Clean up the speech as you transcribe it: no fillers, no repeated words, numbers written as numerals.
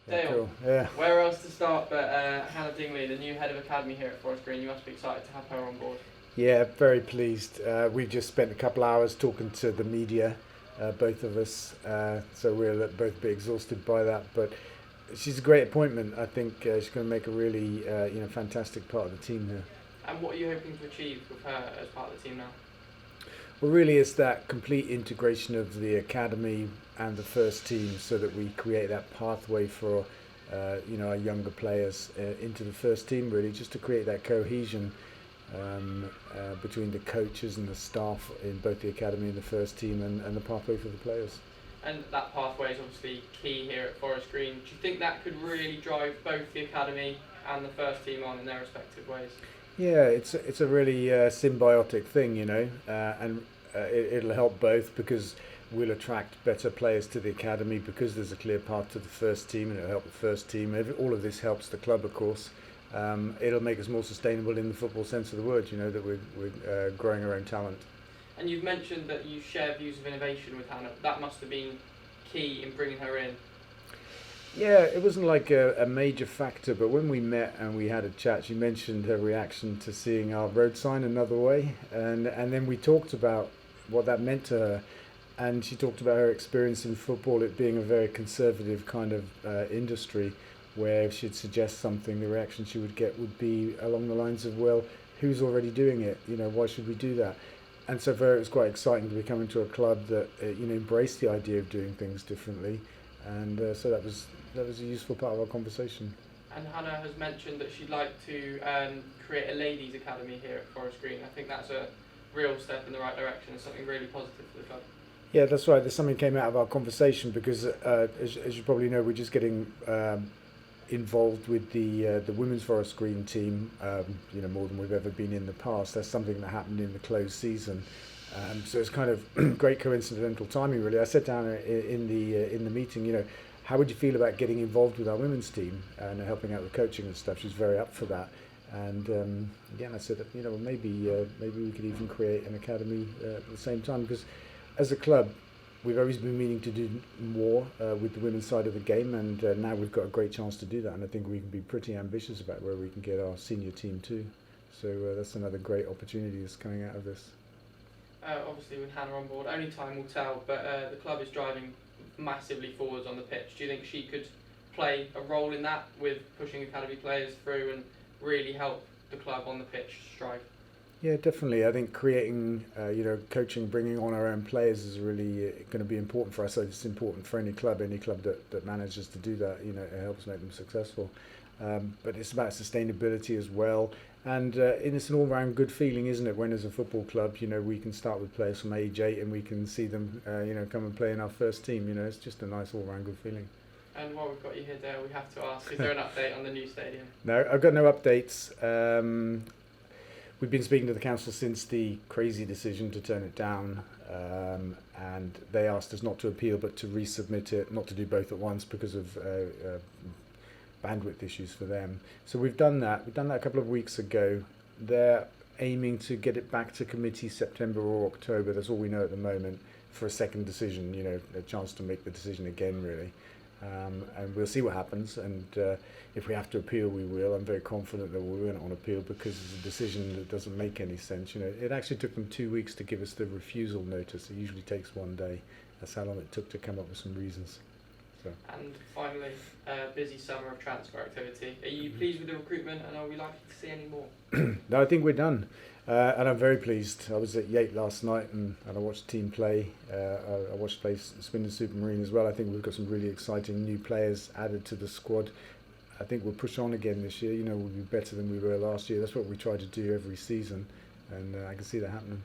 Dale, Cool. Yeah. where else to start but Hannah Dingley, the new head of academy here at Forest Green. You must be excited to have her on board. Yeah, very pleased. We've just spent a couple hours talking to the media, both of us, so we'll both be exhausted by that. But she's a great appointment. I think she's going to make a really fantastic part of the team here. And what are you hoping to achieve with her as part of the team now? Well, really, it's that complete integration of the academy and the first team, so that we create that pathway for our younger players into the first team. Really, just to create that cohesion between the coaches and the staff in both the academy and the first team, and the pathway for the players. And that pathway is obviously key here at Forest Green. Do you think that could really drive both the academy and the first team on in their respective ways? Yeah, it's a really symbiotic thing, and it'll help both, because we'll attract better players to the academy because there's a clear path to the first team, and it'll help the first team. All of this helps the club, of course. It'll make us more sustainable in the football sense of the word, that we're growing our own talent. And you've mentioned that you share views of innovation with Hannah. That must have been key in bringing her in. Yeah, it wasn't like a major factor, but when we met and we had a chat, she mentioned her reaction to seeing our road sign another way, and then we talked about what that meant to her, and she talked about her experience in football, it being a very conservative kind of industry, where if she'd suggest something, the reaction she would get would be along the lines of, well, who's already doing it? Why should we do that? And so for her, it was quite exciting to be coming to a club that embraced the idea of doing things differently, and so that was a useful part of our conversation. And Hannah has mentioned that she'd like to create a ladies' academy here at Forest Green. I think that's a real step in the right direction and something really positive for the club. Yeah, that's right. There's something came out of our conversation because, as you probably know, we're just getting involved with the women's Forest Green team, more than we've ever been in the past. That's something that happened in the closed season. So it's kind of great coincidental timing, really. I said to Hannah in the meeting, how would you feel about getting involved with our women's team and helping out with coaching and stuff? She's very up for that. And again, I said that maybe we could even create an academy at the same time, because as a club, we've always been meaning to do more with the women's side of the game, and now we've got a great chance to do that. And I think we can be pretty ambitious about where we can get our senior team too. So that's another great opportunity that's coming out of this. Obviously, with Hannah on board, only time will tell, but the club is driving massively forwards on the pitch. Do you think she could play a role in that, with pushing academy players through and really help the club on the pitch strive? Yeah, definitely. I think creating, coaching, bringing on our own players is really going to be important for us. So it's important for any club that manages to do that. It helps make them successful. But it's about sustainability as well. And it's an all-round good feeling, isn't it? When as a football club, we can start with players from age 8 and we can see them, come and play in our first team. It's just a nice all-round good feeling. And while we've got you here, Dale, we have to ask, is there an update on the new stadium? No, I've got no updates. We've been speaking to the council since the crazy decision to turn it down, and they asked us not to appeal but to resubmit it, not to do both at once because of bandwidth issues for them. So we've done that. We've done that a couple of weeks ago. They're aiming to get it back to committee September or October. That's all we know at the moment, for a second decision, a chance to make the decision again, really. And we'll see what happens, and if we have to appeal, we will. I'm very confident that we won't on appeal, because it's a decision that doesn't make any sense. It actually took them 2 weeks to give us the refusal notice. It usually takes 1 day. That's how long it took to come up with some reasons. So. And finally, busy summer of transfer activity. Are you pleased with the recruitment, and are we likely to see any more? No, I think we're done. And I'm very pleased. I was at Yate last night and I watched the team play. I watched play Swindon Supermarine as well. I think we've got some really exciting new players added to the squad. I think we'll push on again this year. We'll be better than we were last year. That's what we try to do every season, and I can see that happening.